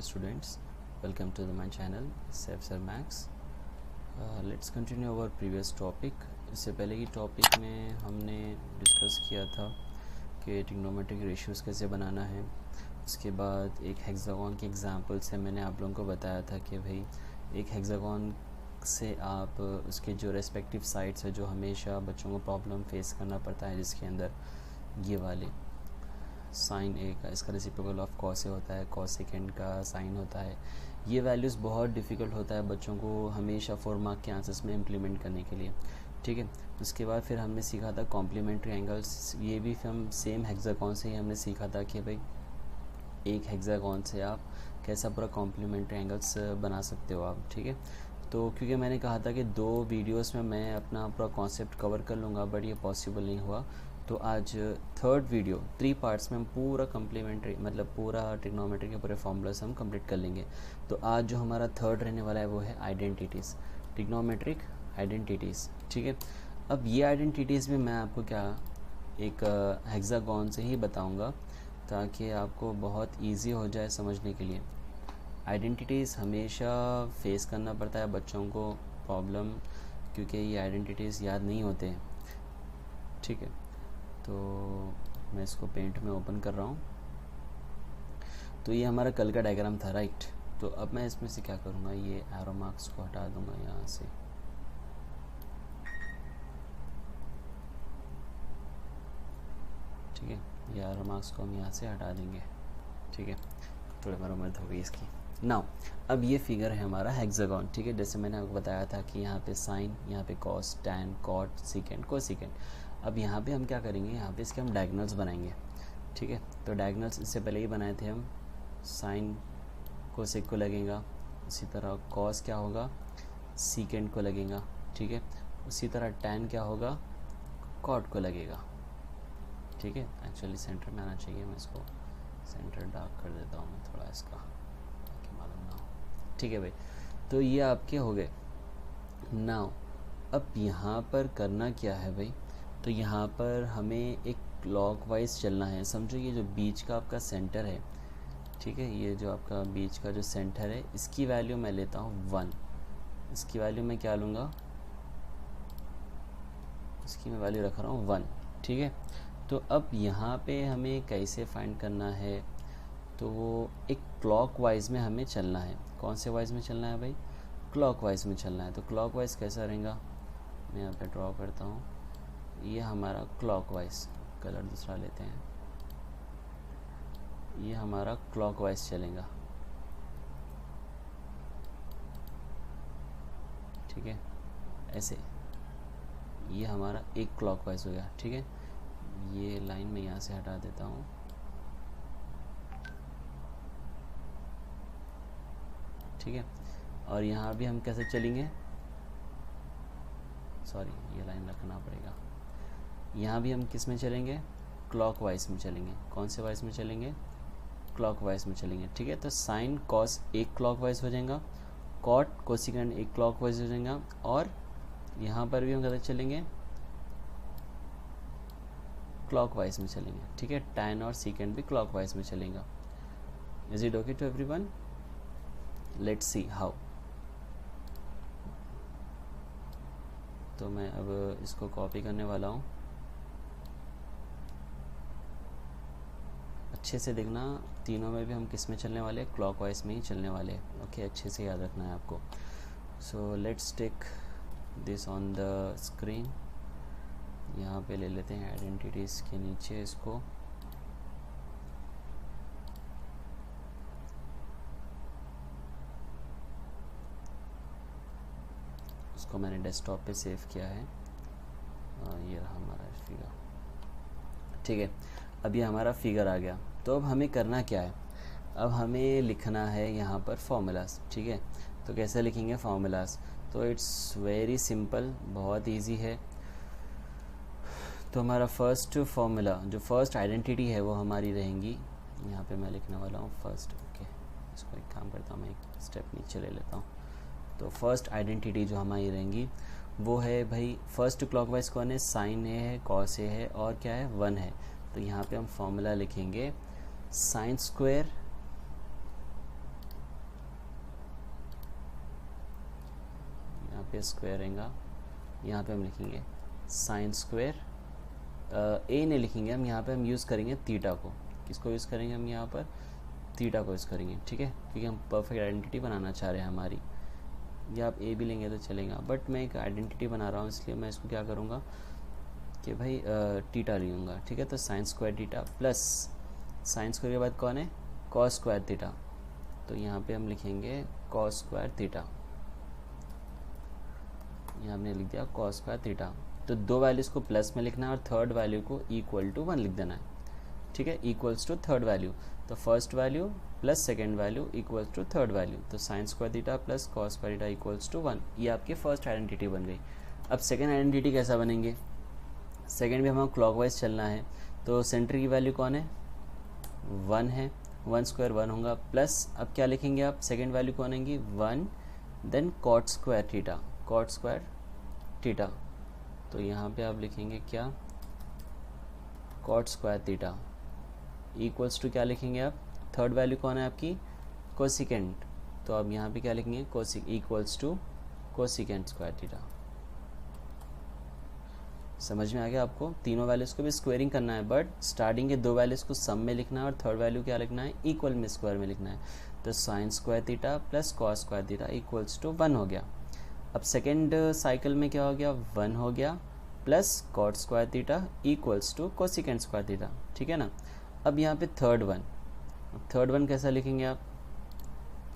students, welcome to my channel Saif Sir Max. Let's continue our previous topic. इससे पहले की topic में हमने डिस्कस किया था कि ट्रिग्नोमेट्रिक रेशियोज कैसे बनाना है। उसके बाद एक हेक्सागोन के एग्जांपल से मैंने आप लोगों को बताया था कि भाई एक हेक्सागोन से आप उसके जो रेस्पेक्टिव साइड्स है जो हमेशा बच्चों को प्रॉब्लम फेस करना पड़ता है, जिसके अंदर ये वाले साइन ए का इसका रेसिप्रोकल ऑफ कॉस ए होता है, कॉस सेकेंड का साइन होता है। ये वैल्यूज़ बहुत डिफ़िकल्ट होता है बच्चों को हमेशा 4 मार्क के आंसर्स में इम्प्लीमेंट करने के लिए, ठीक है। उसके बाद फिर हमने सीखा था कॉम्प्लीमेंट्री एंगल्स। ये भी हम सेम हेक्सागोन से ही हमने सीखा था कि भाई एक हेक्सागोन से आप कैसा पूरा कॉम्प्लीमेंट्री एंगल्स बना सकते हो आप, ठीक है। तो क्योंकि मैंने कहा था कि 2 वीडियोस में मैं अपना पूरा कॉन्सेप्ट कवर कर लूँगा, बट ये पॉसिबल नहीं हुआ। तो आज थर्ड वीडियो 3 पार्ट्स में हम पूरा कम्प्लीमेंट्री मतलब पूरा ट्रिग्नोमेट्री के पूरे फॉर्मूलास हम कंप्लीट कर लेंगे। तो आज जो हमारा थर्ड रहने वाला है वो है आइडेंटिटीज़, ट्रिग्नोमेट्रिक आइडेंटिटीज़, ठीक है। अब ये आइडेंटिटीज़ में मैं आपको क्या एक हेक्सागोन से ही बताऊंगा ताकि आपको बहुत इजी हो जाए समझने के लिए। आइडेंटिटीज़ हमेशा फेस करना पड़ता है बच्चों को प्रॉब्लम, क्योंकि ये आइडेंटिटीज़ याद नहीं होते हैं, ठीक है। तो मैं इसको पेंट में ओपन कर रहा हूँ। तो ये हमारा कल का डायग्राम था, राइट। तो अब मैं इसमें से क्या करूँगा, ये एरो मार्क्स को हटा दूँगा यहाँ से, ठीक है। ये एरो मार्क्स को हम यहाँ से हटा देंगे, ठीक है। थोड़ी मरम्मत हो गई इसकी। नाउ अब ये फिगर है हमारा हेक्सागोन, ठीक है। जैसे मैंने आपको बताया था कि यहाँ पे साइन, यहाँ पे cos, tan, cot, secant, cosecant. अब यहाँ पे हम क्या करेंगे, यहाँ पे इसके हम डायगोनल्स बनाएंगे, ठीक है। तो डायगोनल्स इससे पहले ही बनाए थे हम। साइन कोसेक को लगेगा, उसी तरह कॉस क्या होगा, सीकेंड को लगेगा, ठीक है। उसी तरह टैन क्या होगा, कॉट को लगेगा, ठीक है। एक्चुअली सेंटर में आना चाहिए, मैं इसको सेंटर डार्क कर देता हूँ मैं थोड़ा इसका, ताकि मालूम ना हो, ठीक है भाई। तो ये आपके हो गए। नाउ अब यहाँ पर करना क्या है भाई, तो यहाँ पर हमें एक क्लॉकवाइज चलना है। समझो ये जो बीच का आपका सेंटर है, ठीक है, ये जो आपका बीच का जो सेंटर है, इसकी वैल्यू मैं लेता हूँ 1। इसकी वैल्यू मैं क्या लूँगा, इसकी मैं वैल्यू रख रहा हूँ 1, ठीक है। तो अब यहाँ पे हमें कैसे फाइंड करना है, तो वो एक क्लॉकवाइज में हमें चलना है। कौन से वाइज में चलना है भाई, क्लॉकवाइज में चलना है। तो क्लॉकवाइज कैसा रहेगा, मैं यहाँ पे ड्रॉ करता हूँ। ये हमारा क्लॉकवाइज, कलर दूसरा लेते हैं, ये हमारा क्लॉकवाइज चलेगा, ठीक है। ऐसे ये हमारा एक क्लॉकवाइज हो गया, ठीक है। ये लाइन में यहाँ से हटा देता हूँ, ठीक है। और यहाँ भी हम कैसे चलेंगे, सॉरी ये लाइन रखना पड़ेगा। यहाँ भी हम किस में चलेंगे, क्लॉकवाइज में चलेंगे। कौन से वाइज में चलेंगे, क्लॉकवाइज में चलेंगे, ठीक है। तो साइन कॉस एक क्लॉकवाइज हो जाएगा, कॉट कोसेकेंड एक क्लॉकवाइज हो जाएगा, और यहाँ पर भी हम कैसे चलेंगे, क्लॉकवाइज में चलेंगे, ठीक है। टैन और सीकेंड भी क्लॉकवाइज में चलेगा। Is it okay to everyone, let's see how. तो मैं अब इसको कॉपी करने वाला हूँ, अच्छे से देखना। तीनों में भी हम किस में चलने वाले हैं, क्लॉकवाइज में ही चलने वाले हैं, ओके। अच्छे से याद रखना है आपको। So let's take this on the screen. यहाँ पे ले लेते हैं आइडेंटिटीज़ के नीचे इसको, उसको मैंने डेस्कटॉप पे सेव किया है। ये रहा हमारा फिगर, ठीक है। अब ये हमारा फिगर आ गया। तो अब हमें करना क्या है, अब हमें लिखना है यहाँ पर फॉर्मूलाज, ठीक है। तो कैसे लिखेंगे फॉर्मूलाज, तो इट्स वेरी सिंपल, बहुत इजी है। तो हमारा फर्स्ट फॉर्मूला जो फर्स्ट आइडेंटिटी है वो हमारी रहेंगी, यहाँ पे मैं लिखने वाला हूँ फर्स्ट, ओके। इसको एक काम करता हूँ, मैं एक स्टेप नीचे ले लेता हूँ। तो फर्स्ट आइडेंटिटी जो हमारी रहेंगी वो है भाई, फर्स्ट क्लॉकवाइज कौन है, साइन ए है, कॉस ए है, और क्या है 1 है। तो यहाँ पे हम फॉर्मूला लिखेंगे साइन स्क्वायर पे स्क्वायर रहेगा, यहाँ पे हम लिखेंगे साइन स्क्वायर, ए नहीं लिखेंगे हम, यहाँ पे हम यूज़ करेंगे थीटा को। किसको यूज़ करेंगे हम यहाँ पर? थीटा को यूज़ करेंगे, ठीक है, क्योंकि हम परफेक्ट आइडेंटिटी बनाना चाह रहे हैं हमारी। या आप ए भी लेंगे तो चलेगा, बट मैं एक आइडेंटिटी बना रहा हूँ, इसलिए मैं इसको क्या करूँगा कि भाई थीटा लूँगा, ठीक है। तो sine square theta plus sine square के बाद कौन है? Cos square theta. तो यहाँ पे हम लिखेंगे कॉस स्क्वायर थीटा, यहाँ हमने लिख दिया कॉस स्क्वायर थीटा। तो दो वैल्यूज़ को प्लस में लिखना है और थर्ड वैल्यू को इक्वल टू 1 लिख देना है, ठीक है, इक्वल्स टू थर्ड वैल्यू। तो first value plus second value equals to third value. तो sine square theta plus cos square theta equals to 1। ये आपकी फर्स्ट आइडेंटिटी बन गई। अब सेकेंड आइडेंटिटी कैसा बनेंगे? सेकेंड भी हमें क्लॉकवाइज चलना है, तो सेंटर की वैल्यू कौन है? 1 है, 1 स्क्वायर 1 होगा, प्लस अब क्या लिखेंगे आप? सेकेंड वैल्यू कौन आएंगी? 1, then cot square theta, cot square theta. तो यहाँ पे आप लिखेंगे क्या? Cot square theta equals to क्या लिखेंगे आप? थर्ड वैल्यू कौन है आपकी? कोसिकेंट। तो अब यहाँ पे क्या लिखेंगे? Cosec equals to cosecant square theta. समझ में आ गया आपको? तीनों वैल्यूज़ को भी स्क्वायरिंग करना है, बट स्टार्टिंग के दो वैल्यूज़ को सम में लिखना है और थर्ड वैल्यू क्या लिखना है? इक्वल में, स्क्वायर में लिखना है। तो sine square theta plus cos square theta equals to 1 हो गया। अब सेकेंड साइकिल में क्या हो गया? 1 हो गया plus cot square theta equals to cosecant square theta, ठीक है ना। अब यहाँ पे थर्ड वन कैसा लिखेंगे आप?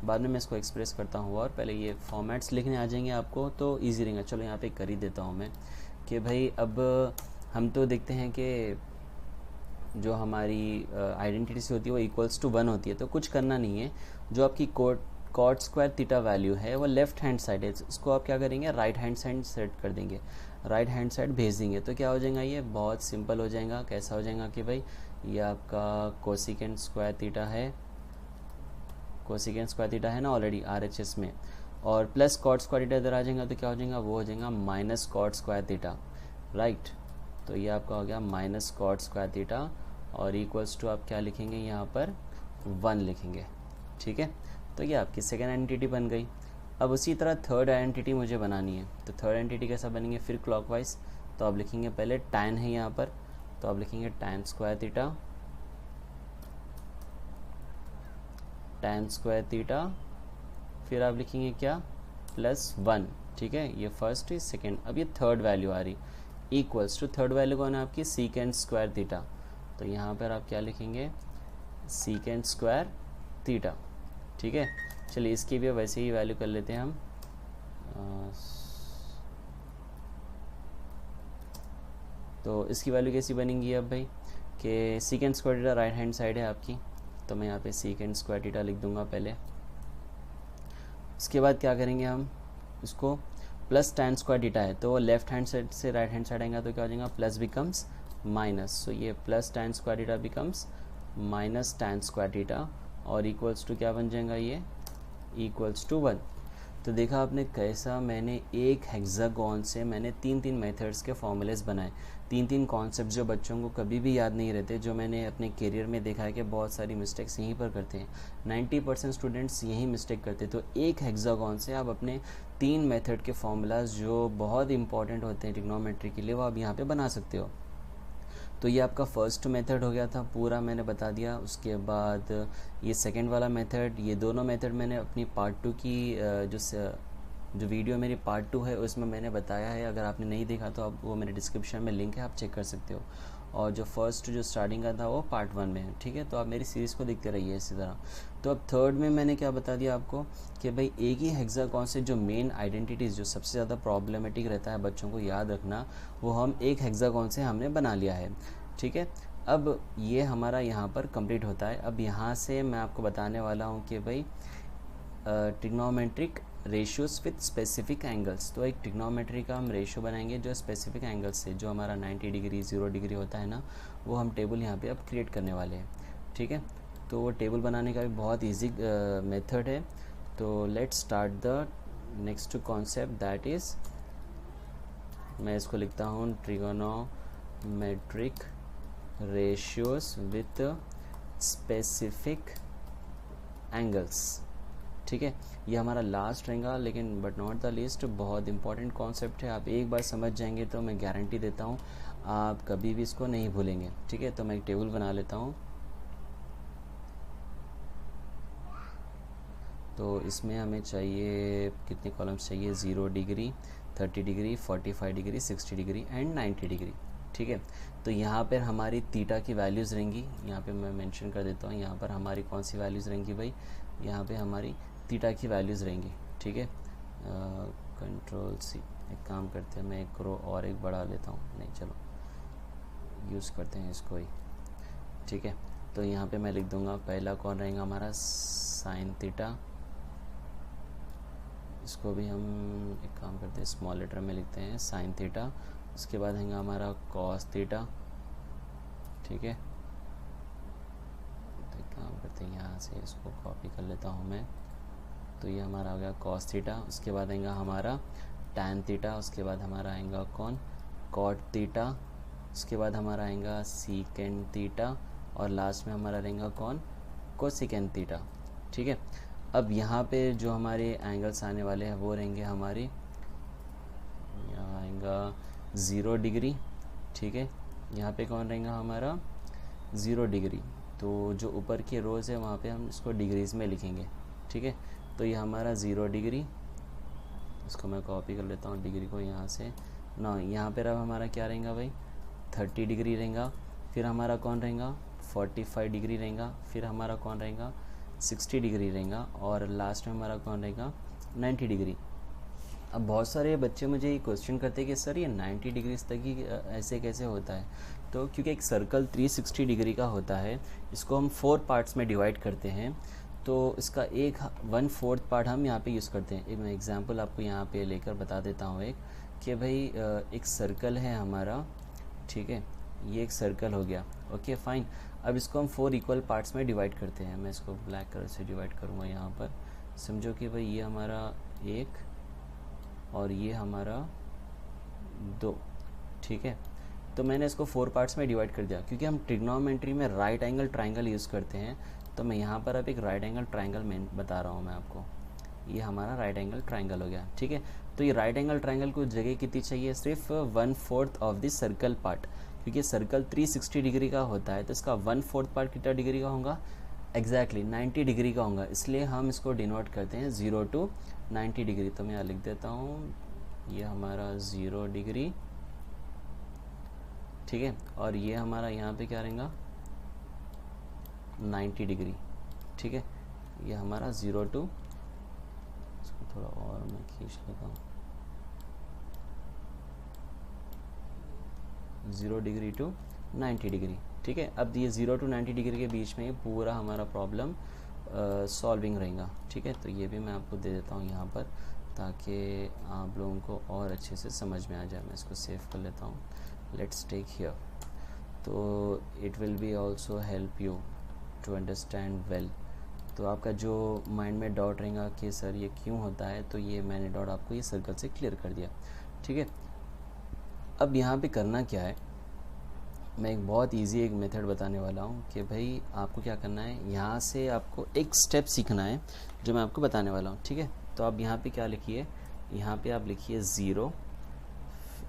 बाद में मैं इसको एक्सप्रेस करता हूँ, और पहले ये फॉर्मेट्स लिखने आ जाएंगे आपको तो इजी रहेगा। चलो यहाँ पे कर ही देता हूँ मैं कि भाई अब हम तो देखते हैं कि जो हमारी आइडेंटिटी से होती है वो इक्वल्स टू 1 होती है, तो कुछ करना नहीं है। जो आपकी कॉट स्क्वायर थीटा वैल्यू है वो लेफ्ट हैंड साइड है, उसको आप क्या करेंगे? राइट हैंड साइड सेट कर देंगे, राइट हैंड साइड भेज देंगे। तो क्या हो जाएगा? ये बहुत सिंपल हो जाएगा। कैसा हो जाएगा कि भाई ये आपका कोसिकेंट स्क्वायर थीटा है, कोसिकेंट स्क्वायर थीटा है ना ऑलरेडी RHS में, और प्लस कॉट स्क्वायर थीटा इधर आ जाएगा तो क्या हो जाएगा? वो हो जाएगा minus cot square theta, right. तो ये आपका हो गया माइनस कॉट स्क्वायर थीटा, और इक्वल्स टू आप क्या लिखेंगे यहाँ पर? 1 लिखेंगे, ठीक है। तो ये आपकी सेकेंड आइडेंटिटी बन गई। अब उसी तरह थर्ड आइडेंटिटी मुझे बनानी है, तो थर्ड आइडेंटिटी कैसा बनेंगे? फिर क्लॉकवाइज। तो आप लिखेंगे पहले tan है यहाँ पर, तो आप लिखेंगे tan स्क्वायर थीटा, फिर आप लिखेंगे क्या? प्लस 1, ठीक है, ये फर्स्ट है। सेकेंड, अब ये थर्ड वैल्यू आ रही, इक्वल्स टू थर्ड वैल्यू कौन है आपकी? Secant square theta. तो यहाँ पर आप क्या लिखेंगे? सीकेंट स्क्वायर थीटा, ठीक है। चलिए इसकी भी वैसे ही वैल्यू कर लेते हैं हम। तो इसकी वैल्यू कैसी बनेंगी अब भाई कि secant square theta right hand side है आपकी, तो मैं यहाँ पे सीकेंट स्क्वायर थीटा लिख दूंगा पहले। उसके बाद क्या करेंगे हम? इसको प्लस tan स्क्वायर थीटा है, तो लेफ्ट हैंड साइड से राइट हैंड साइड आएगा तो क्या हो जाएगा? प्लस बिकम्स माइनस, सो ये plus tan square theta becomes minus tan square theta, और इक्वल्स टू क्या बन जाएगा? ये इक्वल्स टू 1। तो देखा आपने कैसा मैंने एक हेक्सागोन से मैंने 3 मेथड्स के फॉर्मूलेस बनाए, 3 कॉन्सेप्ट जो बच्चों को कभी भी याद नहीं रहते, जो मैंने अपने करियर में देखा है कि बहुत सारी मिस्टेक्स यहीं पर करते हैं। 90% स्टूडेंट्स यही मिस्टेक करते हैं। तो एक हेक्सागोन से आप अपने 3 मेथड के फॉर्मूलाज जो बहुत इंपॉर्टेंट होते हैं ट्रिग्नोमेट्री के लिए, वो आप यहाँ पर बना सकते हो। तो ये आपका फर्स्ट मेथड हो गया था, पूरा मैंने बता दिया। उसके बाद ये सेकंड वाला मेथड, ये दोनों मेथड मैंने अपनी पार्ट 2 की जो वीडियो मेरी पार्ट 2 है उसमें मैंने बताया है। अगर आपने नहीं देखा तो आप वो मेरे डिस्क्रिप्शन में लिंक है, आप चेक कर सकते हो। और जो फर्स्ट जो स्टार्टिंग का था वो पार्ट 1 में है, ठीक है। तो आप मेरी सीरीज़ को देखते रहिए इसी तरह। तो अब थर्ड में मैंने क्या बता दिया आपको कि भाई एक ही हेक्सागोन से जो मेन आइडेंटिटीज़ जो सबसे ज़्यादा प्रॉब्लमेटिक रहता है बच्चों को याद रखना, वो हम एक हेक्सागोन से हमने बना लिया है, ठीक है। अब ये हमारा यहाँ पर कंप्लीट होता है। अब यहाँ से मैं आपको बताने वाला हूँ कि भाई trigonometric ratios with specific angles. तो एक ट्रिग्नोमेट्री का हम रेशियो बनाएंगे जो स्पेसिफिक एंगल्स से, जो हमारा 90 डिग्री 0 डिग्री होता है ना, वो हम टेबल यहाँ पे अब क्रिएट करने वाले हैं, ठीक है। तो वो टेबल बनाने का भी बहुत ईजी मेथड है। तो let's start the next concept, that is, मैं इसको लिखता हूँ trigonometric ratios with specific angles, ठीक है। ये हमारा लास्ट रहेगा, लेकिन बट नॉट द लीस्ट बहुत इंपॉर्टेंट कॉन्सेप्ट है। आप एक बार समझ जाएंगे तो मैं गारंटी देता हूँ आप कभी भी इसको नहीं भूलेंगे। ठीक है, तो मैं एक टेबल बना लेता हूँ। तो इसमें हमें चाहिए कितने कॉलम्स चाहिए, 0 degree, 30 degree, 45 degree, 60 degree and 90 degree. ठीक है, तो यहाँ पर हमारी थीटा की वैल्यूज़ रहेंगी, यहाँ पे मैं मेंशन कर देता हूँ। यहाँ पर हमारी कौन सी वैल्यूज़ रहेंगी भाई, यहाँ पे हमारी थीटा की वैल्यूज़ रहेंगी। ठीक है, कंट्रोल सी, एक काम करते हैं, मैं एक रो और एक बढ़ा लेता हूँ, नहीं चलो यूज़ करते हैं इसको ही। ठीक है, तो यहाँ पे मैं लिख दूँगा पहला कौन रहेगा हमारा, साइन थीटा। इसको भी हम एक काम करते हैं, स्मॉल लेटर में लिखते हैं साइन थीटा। उसके बाद रहेगा हमारा कॉस थीटा। ठीक है, तो एक काम करते हैं, यहाँ से इसको कॉपी कर लेता हूँ मैं। तो ये हमारा आ गया कॉस थीटा। उसके बाद आएगा हमारा टैन थीटा। उसके बाद हमारा आएगा कौन, कॉट थीटा। उसके बाद हमारा आएगा सीकेंड थीटा और लास्ट में हमारा रहेगा कौन, कोसेकेंड थीटा। ठीक है, अब यहाँ पे जो हमारे एंगल्स आने वाले हैं वो रहेंगे हमारे, यहाँ आएगा 0 डिग्री। ठीक है, यहाँ पे कौन रहेगा हमारा 0 डिग्री। तो जो ऊपर की रोज़ है वहाँ पे हम इसको डिग्रीज़ में लिखेंगे। ठीक है, तो ये हमारा 0 डिग्री, इसको मैं कॉपी कर लेता हूँ डिग्री को यहाँ से ना। यहाँ पर अब हमारा क्या रहेगा भाई, 30 डिग्री रहेगा। फिर हमारा कौन रहेगा 45 डिग्री रहेगा। फिर हमारा कौन रहेगा 60 डिग्री रहेगा और लास्ट में हमारा कौन रहेगा 90 डिग्री। अब बहुत सारे बच्चे मुझे ये क्वेश्चन करते हैं कि सर ये 90 डिग्री तक ही ऐसे कैसे होता है। तो क्योंकि एक सर्कल 360 डिग्री का होता है, इसको हम 4 पार्ट्स में डिवाइड करते हैं। तो इसका एक 1/4 पार्ट हम यहाँ पे यूज़ करते हैं। एक मैं एग्जांपल आपको यहाँ पे लेकर बता देता हूँ एक, कि भाई एक सर्कल है हमारा। ठीक है, ये एक सर्कल हो गया। ओके फाइन, अब इसको हम 4 इक्वल पार्ट्स में डिवाइड करते हैं। मैं इसको ब्लैक कलर से डिवाइड करूँगा यहाँ पर। समझो कि भाई ये हमारा 1 और ये हमारा 2। ठीक है, तो मैंने इसको 4 पार्ट्स में डिवाइड कर दिया। क्योंकि हम ट्रिग्नोमेट्री में राइट एंगल ट्राइंगल यूज़ करते हैं, तो मैं यहाँ पर अब एक राइट एंगल ट्राइंगल में बता रहा हूँ मैं आपको। ये हमारा राइट एंगल ट्राइंगल हो गया। ठीक है, तो ये राइट एंगल ट्राइंगल को जगह कितनी चाहिए, सिर्फ 1/4 ऑफ दिस सर्कल पार्ट। क्योंकि सर्कल 360 डिग्री का होता है, तो इसका 1/4 पार्ट कितना डिग्री का होगा, एग्जैक्टली 90 डिग्री का होगा। इसलिए हम इसको डिनोट करते हैं 0 to 90 डिग्री। तो मैं यहाँ लिख देता हूँ, ये हमारा 0 डिग्री। ठीक है, और ये हमारा यहाँ पे क्या रहेगा 90 डिग्री। ठीक है, ये हमारा 0 to, इसको थोड़ा और मैं खींच लेता हूँ, 0 डिग्री to 90 डिग्री। ठीक है, अब ये 0 to 90 डिग्री के बीच में पूरा हमारा प्रॉब्लम सॉल्विंग रहेगा। ठीक है, तो ये भी मैं आपको दे देता हूँ यहाँ पर, ताकि आप लोगों को और अच्छे से समझ में आ जाए। मैं इसको सेव कर लेता हूँ, लेट्स टेक हियर। तो it will be also help you to understand well. तो आपका जो माइंड में डाउट रहेगा कि सर ये क्यों होता है, तो ये मैंने डाउट आपको ये सर्कल से क्लियर कर दिया। ठीक है, अब यहाँ पे करना क्या है, मैं एक बहुत इजी एक मेथड बताने वाला हूँ कि भाई आपको क्या करना है, यहाँ से आपको एक स्टेप सीखना है जो मैं आपको बताने वाला हूँ। ठीक है, तो आप यहाँ पे क्या लिखिए, यहाँ पे आप लिखिए 0।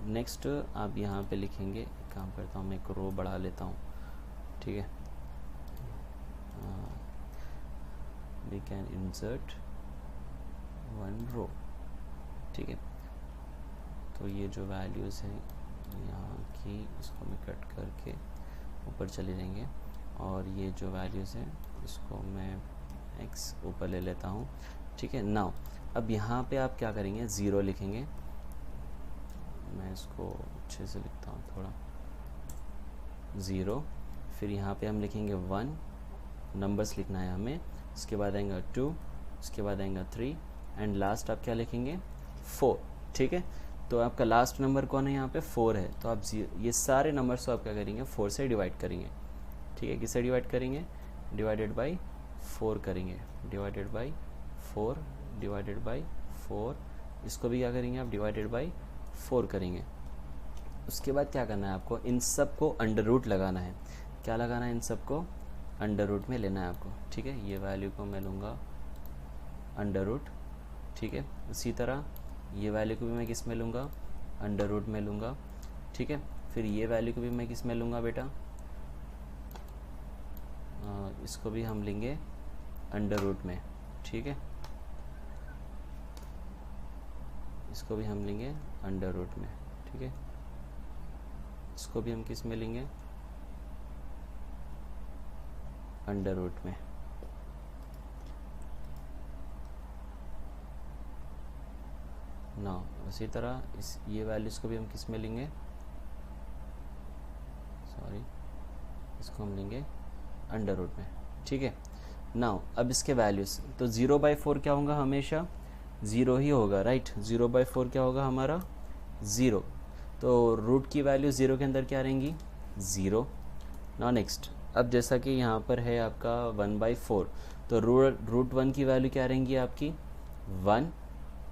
नेक्स्ट आप यहाँ पे लिखेंगे, काम करता हूँ मैं एक रो बढ़ा लेता हूँ। ठीक है, वी कैन इंसर्ट 1 रो। ठीक है, तो ये जो वैल्यूज़ हैं यहाँ की, इसको मैं कट करके ऊपर चले जाएंगे, और ये जो वैल्यूज़ हैं इसको मैं x ऊपर ले लेता हूँ। ठीक है, नाउ अब यहाँ पे आप क्या करेंगे, 0 लिखेंगे। मैं इसको अच्छे से लिखता हूँ थोड़ा, 0। फिर यहाँ पे हम लिखेंगे 1, नंबर्स लिखना है हमें। उसके बाद आएगा 2, उसके बाद आएगा 3 एंड लास्ट आप क्या लिखेंगे 4। ठीक है, तो आपका लास्ट नंबर कौन है यहाँ पे 4 है। तो आप ये सारे नंबर्स को आप क्या करेंगे 4 से डिवाइड करेंगे। ठीक है, किससे डिवाइड करेंगे, डिवाइडेड बाई 4 करेंगे, डिवाइडेड बाई 4, डिवाइडेड बाई 4। इसको भी क्या करेंगे आप, डिवाइडेड बाई 4 करेंगे। उसके बाद क्या करना है आपको, इन सब को अंडर रूट लगाना है। क्या लगाना है, इन सब को अंडर रूट में लेना है आपको। ठीक है, ये वैल्यू को मैं लूँगा अंडर रूट, ठीक है। उसी तरह ये वैल्यू को भी मैं किस में लूँगा, अंडर रूट में लूँगा, ठीक है। फिर ये वैल्यू को भी मैं किस में लूँगा बेटा, इसको भी हम लेंगे अंडर रूट में, ठीक है। इसको भी हम लेंगे अंडर रूट में, ठीक है। इसको भी हम किस में लेंगे, अंडर रूट में। ना उसी तरह ये वैल्यूज़ को भी हम किस में लेंगे, सॉरी, इसको हम लेंगे अंडर रूट में, ठीक है। नाउ अब इसके वैल्यूज़, तो 0/4 क्या होगा, हमेशा 0 ही होगा, राइट। 0/4 क्या होगा हमारा, 0। तो रूट की वैल्यू 0 के अंदर क्या रहेंगी, 0। नाउ नेक्स्ट, अब जैसा कि यहाँ पर है आपका 1/4, तो रूट 1 की वैल्यू क्या रहेंगी आपकी, 1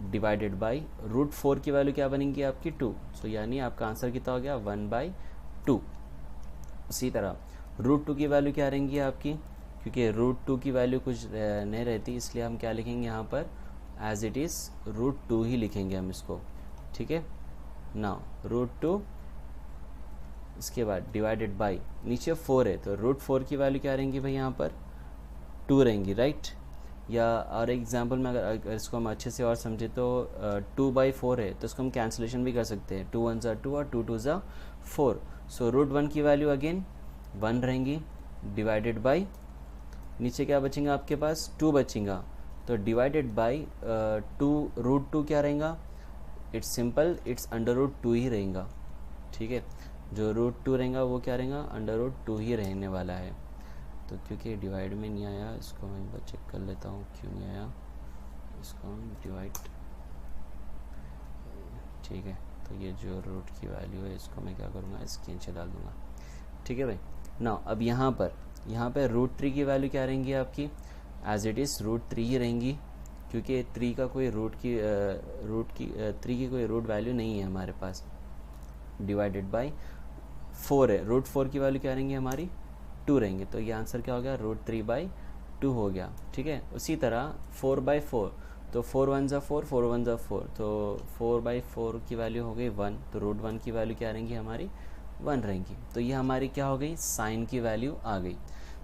डिवाइडेड बाई रूट 4 की वैल्यू क्या बनेंगी आपकी, 2। सो यानी आपका आंसर कितना हो गया, 1/2। उसी तरह रूट 2 की वैल्यू क्या रहेंगी आपकी, क्योंकि रूट 2 की वैल्यू कुछ नहीं रहती, इसलिए हम क्या लिखेंगे यहाँ पर, एज इट इज़ रूट 2 ही लिखेंगे हम इसको, ठीक है। नाउ रूट 2, इसके बाद डिवाइडेड बाई, नीचे 4 है तो रूट 4 की वैल्यू क्या रहेंगी भाई, यहाँ पर 2 रहेंगी, राइट। या और एग्जांपल में अगर इसको हम अच्छे से और समझे तो 2/4 है तो इसको हम कैंसिलेशन भी कर सकते हैं, 2 1 ज़ा 2 और 2 2 ज़ा 4। सो रूट 1 की वैल्यू अगेन 1 रहेंगी, डिवाइडेड बाई, नीचे क्या बचेगा आपके पास, 2 बचेगा, तो डिवाइडेड बाई 2, रूट 2 क्या रहेगा, it's simple, it's under root 2 ही रहेगा, ठीक है। जो रूट 2 रहेगा वो क्या रहेगा, अंडर रूट 2 ही रहने वाला है। तो क्योंकि डिवाइड में नहीं आया, इसको मैं एक बार चेक कर लेता हूँ क्यों नहीं आया, इसको हम डिवाइड, ठीक है। तो ये जो रूट की वैल्यू है इसको मैं क्या करूँगा, इसके नीचे डाल दूँगा, ठीक है भाई। ना अब यहाँ पर रूट 3 की वैल्यू क्या रहेंगी आपकी, एज इट इज़ रूट 3 ही रहेंगी, क्योंकि 3 का कोई 3 की कोई रूट वैल्यू नहीं है हमारे पास, डिवाइडेड बाई 4 है, रूट 4 की वैल्यू क्या रहेंगी हमारी, 2 रहेंगे, तो ये आंसर क्या हो गया, रूट 3/2 हो गया, ठीक है। उसी तरह 4/4, तो 4 1 ज़ा 4, 4 1 ज़ा 4, तो 4/4 की वैल्यू हो गई 1, तो रूट 1 की वैल्यू क्या रहेंगी हमारी, 1 रहेंगी। तो ये हमारी क्या हो गई, साइन की वैल्यू आ गई,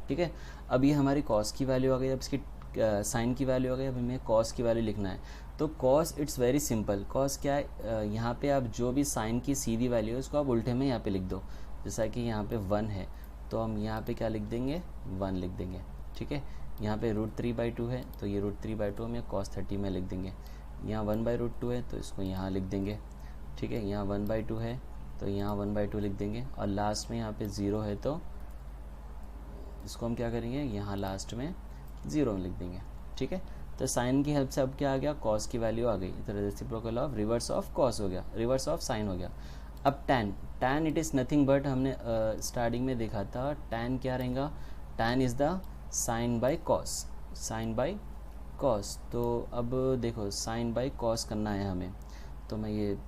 ठीक है। अब ये हमारी कॉस की वैल्यू आ गई, अब इसकी साइन की वैल्यू आ गई, अब हमें कॉस की वैल्यू लिखना है। तो cos it's very simple, cos क्या है, यहाँ पे आप जो भी साइन की सीधी वैल्यू है उसको आप उल्टे में यहाँ पे लिख दो, जैसा कि यहाँ पे 1 है तो हम यहाँ पे क्या लिख देंगे, 1 लिख देंगे, ठीक है। यहाँ पे रूट 3/2 है तो ये रूट 3/2 हम कॉस 30 में लिख देंगे। यहाँ 1/√2 है तो इसको यहाँ लिख देंगे, ठीक है। यहाँ 1/2 है तो यहाँ 1/2 लिख देंगे, और लास्ट में यहाँ पे 0 है तो इसको हम क्या करेंगे, यहाँ लास्ट में 0 लिख देंगे, ठीक है। तो साइन की हेल्प से अब क्या आ गया, कॉस की वैल्यू आ गई, तो reciprocal of reverse of cos हो गया, रिवर्स ऑफ साइन हो गया। अब tan it is nothing but, हमने स्टार्टिंग में देखा था tan क्या रहेगा, tan is the sine by cos, sine by cos. तो अब देखो साइन बाय कॉस करना है हमें, तो मैं ये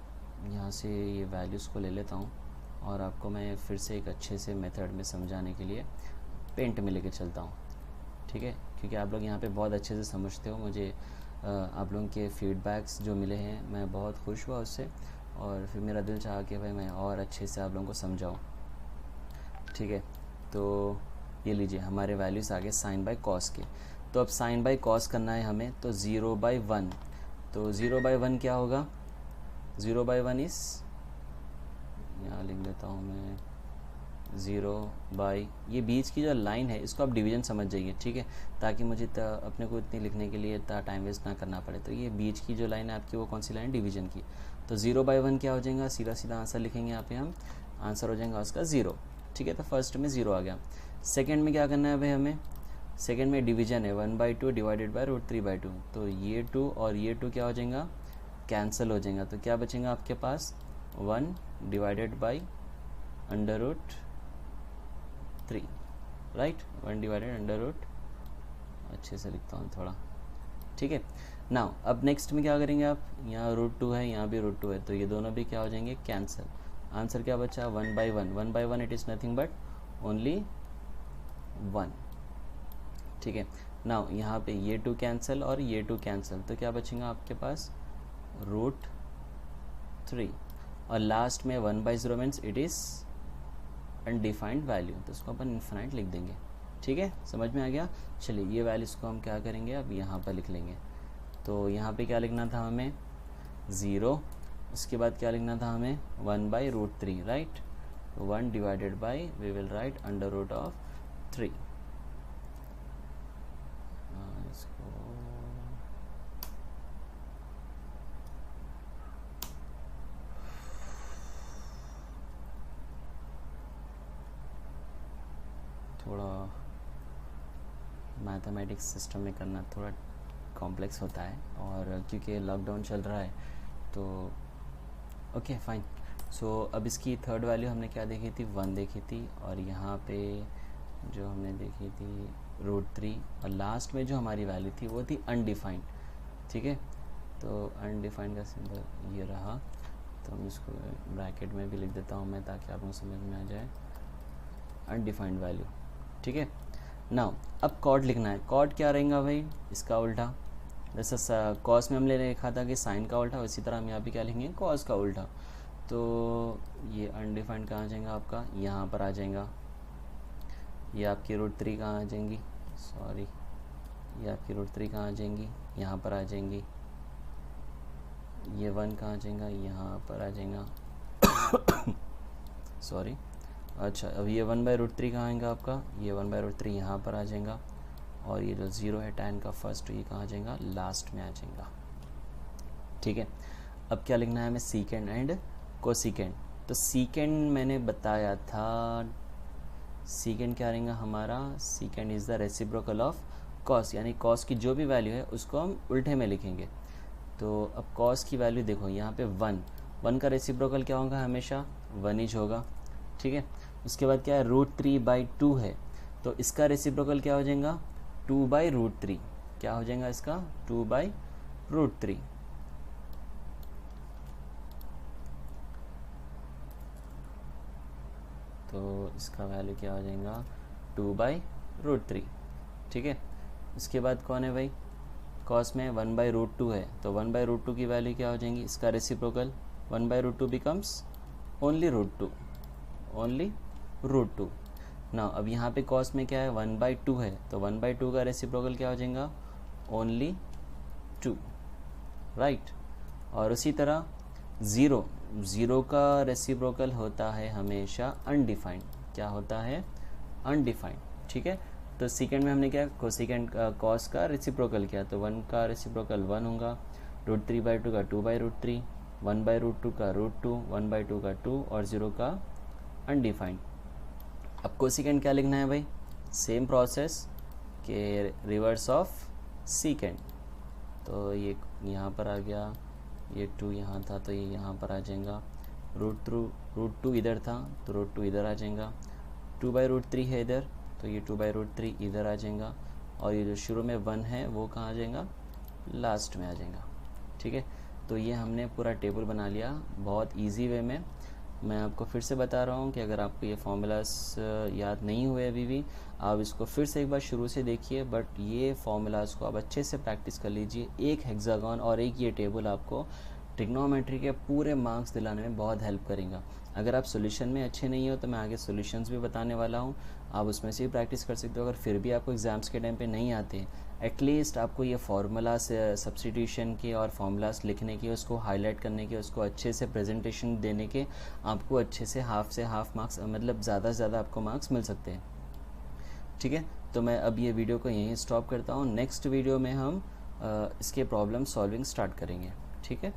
यहाँ से ये वैल्यूज़ को ले लेता हूँ और आपको मैं फिर से एक अच्छे से मेथड में समझाने के लिए पेंट में लेके चलता हूँ, ठीक है। क्योंकि आप लोग यहाँ पे बहुत अच्छे से समझते हो, मुझे आप लोगों के फीडबैक्स जो मिले हैं मैं बहुत खुश हुआ उससे, और फिर मेरा दिल चाहा कि भाई मैं और अच्छे से आप लोगों को समझाऊँ, ठीक है। तो ये लीजिए हमारे वैल्यूज़ आ गए साइन बाय कॉस के। तो अब साइन बाय कॉस करना है हमें, तो 0/1, तो 0/1 क्या होगा, 0/1 इस, यहाँ लिख देता हूँ मैं 0/, ये बीच की जो लाइन है इसको आप डिवीज़न समझ जाइए, ठीक है, ताकि मुझे अपने को इतनी लिखने के लिए इतना टाइम वेस्ट ना करना पड़े। तो ये बीच की जो लाइन है आपकी वो कौन सी लाइन, डिवीज़न की। तो 0/1 क्या हो जाएगा, सीधा सीधा आंसर लिखेंगे यहाँ पे हम, आंसर हो जाएगा उसका 0, ठीक है। तो फर्स्ट में 0 आ गया। सेकेंड में क्या करना है भाई हमें, सेकेंड में डिवीज़न है 1/2 डिवाइडेड बाय रूट 3/2, तो ये 2 और ये 2 क्या हो जाएगा, कैंसिल हो जाएगा। तो क्या बचेगा आपके पास, 1 डिवाइडेड बाई √3, राइट, 1 डिवाइडेड √, अच्छे से लिखता हूँ थोड़ा, ठीक है। नाउ अब नेक्स्ट में क्या करेंगे आप, यहाँ √2 है, यहाँ भी √2 है, तो ये दोनों भी क्या हो जाएंगे, कैंसिल। आंसर क्या बचा, 1/1, 1/1 it is nothing but only 1, ठीक है। नाउ यहाँ पे ये 2 कैंसिल और ये 2 कैंसिल, तो क्या बचेगा आपके पास √3, और लास्ट में 1/0 means it is undefined value, तो इसको अपन इन्फिनाइट लिख देंगे। ठीक है, समझ में आ गया। चलिए ये वैल्यूज़ को हम क्या करेंगे, अब यहाँ पर लिख लेंगे। तो यहाँ पे क्या लिखना था हमें 0, उसके बाद क्या लिखना था हमें 1/√3, right. 1 divided by we will write √3। इसको थोड़ा मैथमेटिक्स सिस्टम में करना थोड़ा कॉम्प्लेक्स होता है, और क्योंकि लॉकडाउन चल रहा है तो ओके फाइन। सो अब इसकी थर्ड वैल्यू हमने क्या देखी थी, 1 देखी थी, और यहाँ पे जो हमने देखी थी √3, और लास्ट में जो हमारी वैल्यू थी वो थी अनडिफाइंड। ठीक है, तो अनडिफाइंड का सिंबल ये रहा, तो हम इसको ब्रैकेट में भी लिख देता हूँ मैं ताकि आपको समझ में आ जाए, अनडिफाइंड वैल्यू। ठीक है, नाउ अब कॉट लिखना है। कॉट क्या रहेगा भाई, इसका उल्टा। जैसे कॉस में हमने लिखा था कि साइन का उल्टा, इसी तरह हम यहाँ पे क्या लिखेंगे, कॉस का उल्टा। तो ये अनडिफाइंड कहाँ आ जाएगा आपका, यहाँ पर आ जाएगा। ये आपकी √3 कहाँ आ जाएंगी, सॉरी, ये आपकी √3 कहाँ आ जाएंगी, यहाँ पर आ जाएंगी। ये 1 कहाँ आ जाएगा, यहाँ पर आ जाएगा सॉरी। अच्छा, अब ये 1/√3 कहाँ आएगा आपका, ये 1/√3 यहाँ पर आ जाएगा, और ये जो 0 है tan का फर्स्ट, ये कहाँ आ जाएगा, लास्ट में आ जाएगा। ठीक है, अब क्या लिखना है हमें, सीकेंड एंड कोसीकेंड। तो सीकेंड मैंने बताया था, सीकेंड क्या रहेगा हमारा, सीकेंड is the reciprocal of cos, यानी कॉस की जो भी वैल्यू है उसको हम उल्टे में लिखेंगे। तो अब कॉस की वैल्यू देखो यहाँ पे 1 का रेसिप्रोकल क्या होगा, हमेशा 1 ही होगा। ठीक है, उसके बाद क्या है, √3/2 है, तो इसका रेसिप्रोकल क्या हो जाएगा, 2/√3। क्या हो जाएगा इसका, 2/√3। तो इसका वैल्यू क्या हो जाएगा, 2/√3। ठीक है, उसके बाद कौन है भाई, कॉस में 1/√2 है, तो 1/√2 की वैल्यू क्या हो जाएगी, इसका रेसिप्रोकल 1/√2 बिकम्स ओनली √2, ओनली √2। ना अब यहाँ पे कॉस में क्या है, 1/2 है, तो 1/2 का रेसिप्रोकल क्या हो जाएगा, ओनली 2, राइट। और उसी तरह 0 का रेसिप्रोकल होता है हमेशा अनडिफाइंड। क्या होता है, अनडिफाइंड। ठीक है, तो सेकेंड में हमने क्या, कोसेकेंड कॉस का रेसिप्रोकल किया, तो 1 का रेसिप्रोकल 1 होगा, √3/2 का 2/√3, 1/√2 का √2, 1/2 का 2, और 0 का अनडिफाइंड। अब कोसेकेंड क्या लिखना है भाई, सेम प्रोसेस के रिवर्स ऑफ सीकेंड। तो ये यहाँ पर आ गया, ये 2 यहाँ था तो ये यहाँ पर आ जाएगा, √2 इधर था तो √2 इधर आ जाएगा, 2/√3 है इधर तो ये 2/√3 इधर आ जाएगा, और ये जो शुरू में 1 है वो कहाँ आ जाएगा, लास्ट में आ जाएगा। ठीक है, तो ये हमने पूरा टेबल बना लिया बहुत इजी वे में। मैं आपको फिर से बता रहा हूँ कि अगर आपको ये फॉर्मूलास याद नहीं हुए अभी भी, आप इसको फिर से एक बार शुरू से देखिए, बट ये फॉर्मूलास को आप अच्छे से प्रैक्टिस कर लीजिए। एक हेक्सागन और एक ये टेबल आपको ट्रिग्नोमेट्री के पूरे मार्क्स दिलाने में बहुत हेल्प करेगा। अगर आप सॉल्यूशन में अच्छे नहीं हो तो मैं आगे सॉल्यूशंस भी बताने वाला हूँ, आप उसमें से भी प्रैक्टिस कर सकते हो। अगर फिर भी आपको एग्ज़ाम्स के टाइम पे नहीं आते, एटलीस्ट आपको ये फार्मूलास सब्स्टिट्यूशन के और फार्मूलास लिखने के, उसको हाईलाइट करने के, उसको अच्छे से प्रेजेंटेशन देने के, आपको अच्छे से हाफ मार्क्स, मतलब ज़्यादा से ज़्यादा आपको मार्क्स मिल सकते हैं। ठीक है, तो मैं अब ये वीडियो को यहीं स्टॉप करता हूँ। नेक्स्ट वीडियो में हम इसके प्रॉब्लम सॉल्विंग स्टार्ट करेंगे। ठीक है।